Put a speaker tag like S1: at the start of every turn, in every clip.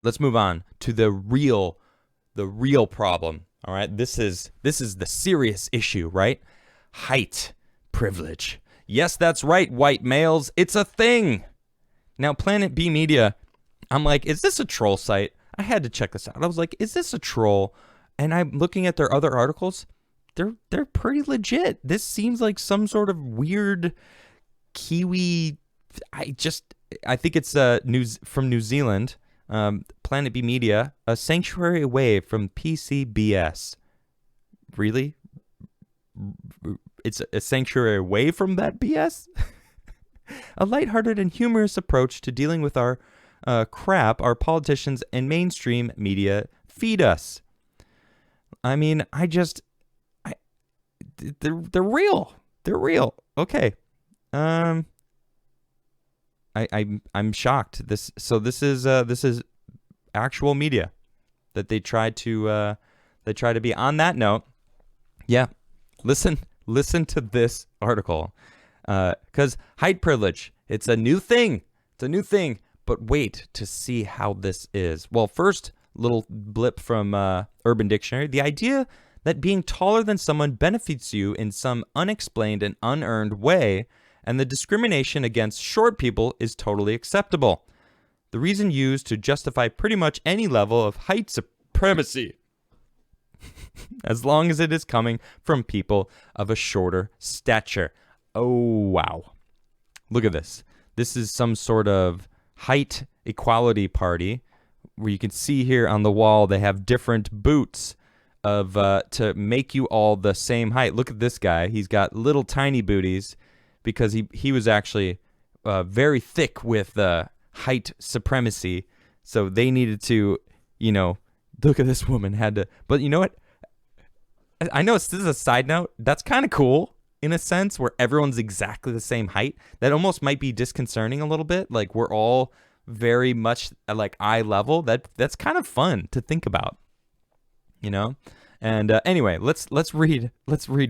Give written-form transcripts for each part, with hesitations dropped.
S1: let's move on to the real problem. All right, this is the serious issue, right? Height privilege. Yes, that's right, white males. It's a thing. Now, Planet B Media, I'm like, is this a troll site? I had to check this out. I was like, is this a troll? And I'm looking at their other articles. They're pretty legit. This seems like some sort of weird Kiwi. I think it's news from New Zealand. Planet B Media, a sanctuary away from PCBS. Really? It's a sanctuary away from that BS? A lighthearted and humorous approach to dealing with our crap our politicians and mainstream media feed us. I mean, they're real. They're real. Okay. I'm shocked. This is actual media that they try to be. On that note, yeah, listen to this article, because height privilege, it's a new thing. But wait to see how this is. Well, first, little blip from Urban Dictionary. The idea that being taller than someone benefits you in some unexplained and unearned way, and the discrimination against short people is totally acceptable. The reason used to justify pretty much any level of height supremacy, as long as it is coming from people of a shorter stature. Oh, wow. Look at this. This is some sort of height equality party where you can see here on the wall they have different boots of to make you all the same height. Look at this guy. He's got little tiny booties because he was actually very thick with height supremacy. So they needed to, look at this woman had to. But you know what? I know this is a side note. That's kind of cool in a sense where everyone's exactly the same height. That almost might be disconcerting a little bit. Like we're all very much like eye level. That's kind of fun to think about, And anyway, let's read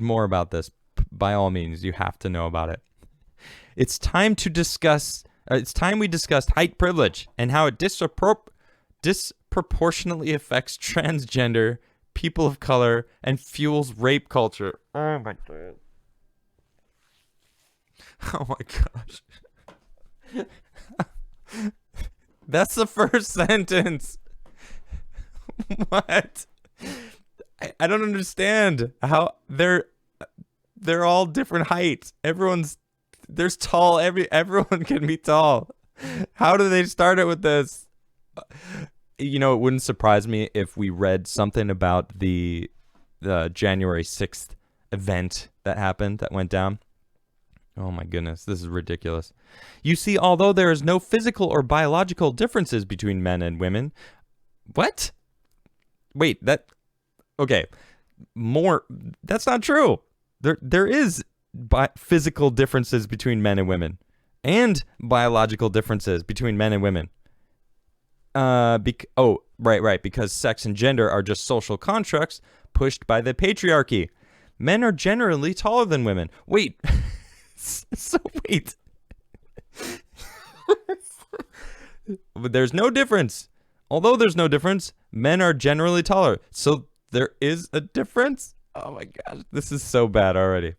S1: more about this. By all means, you have to know about it. It's time we discussed height privilege and how it disproportionately affects transgender people of color and fuels rape culture. Oh my god. Oh my gosh. That's the first sentence. What? I don't understand how they're all different heights. There's tall. Everyone can be tall. How do they start it with this? It wouldn't surprise me if we read something about the January 6th event that went down. Oh my goodness, this is ridiculous. You see, although there is no physical or biological differences between men and women. What? Wait, okay. That's not true. There is physical differences between men and women and biological differences between men and women. Right, because sex and gender are just social constructs pushed by the patriarchy. Men are generally taller than women. Wait. So wait. But there's no difference. Although there's no difference, men are generally taller. So there is a difference? Oh my gosh, this is so bad already.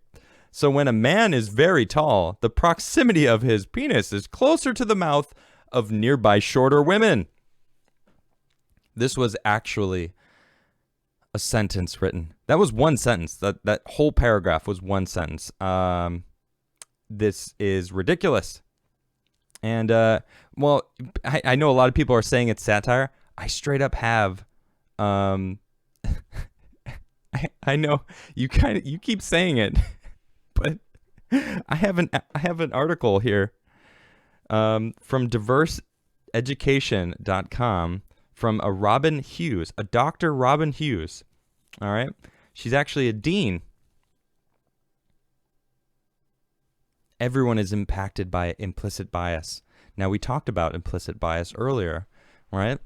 S1: So when a man is very tall, the proximity of his penis is closer to the mouth of nearby shorter women. This was actually a sentence written. That was one sentence. That whole paragraph was one sentence. This is ridiculous. And, I know a lot of people are saying it's satire. I straight up have, I know you keep saying it, but I have an article here, from diverseeducation.com from a Dr. Robin Hughes. All right. She's actually a dean. Everyone is impacted by implicit bias. Now, we talked about implicit bias earlier, right?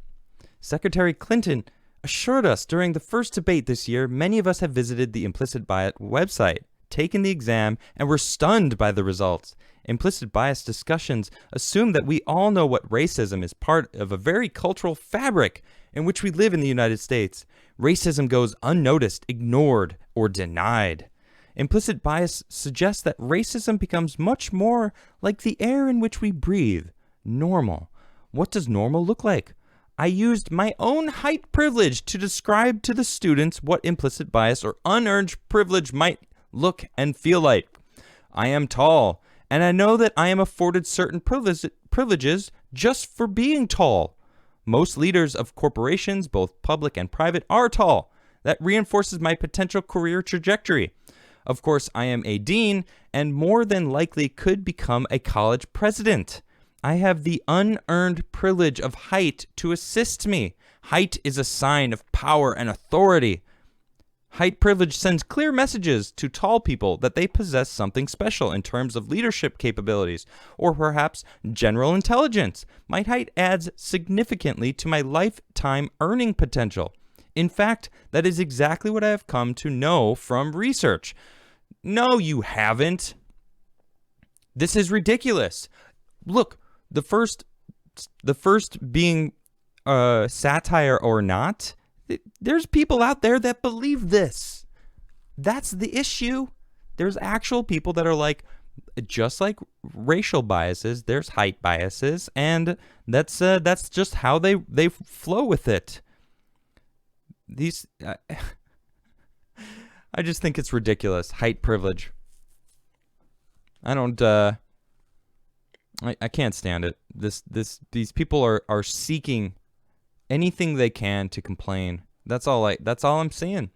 S1: Secretary Clinton assured us during the first debate this year, many of us have visited the implicit bias website, taken the exam, and were stunned by the results. Implicit bias discussions assume that we all know what racism is part of a very cultural fabric in which we live in the United States. Racism goes unnoticed, ignored, or denied. Implicit bias suggests that racism becomes much more like the air in which we breathe, normal. What does normal look like? I used my own height privilege to describe to the students what implicit bias or unearned privilege might look and feel like. I am tall, and I know that I am afforded certain privileges just for being tall. Most leaders of corporations, both public and private, are tall. That reinforces my potential career trajectory. Of course, I am a dean and more than likely could become a college president. I have the unearned privilege of height to assist me. Height is a sign of power and authority. Height privilege sends clear messages to tall people that they possess something special in terms of leadership capabilities or perhaps general intelligence. My height adds significantly to my lifetime earning potential. In fact, that is exactly what I have come to know from research. No, you haven't. This is ridiculous. Look, the first being satire or not, there's people out there that believe this. That's the issue. There's actual people that are like, just like racial biases, there's height biases, and that's just how they flow with it. These, I just think it's ridiculous. Height privilege. I don't. I can't stand it. These people are seeking anything they can to complain. That's all I'm seeing.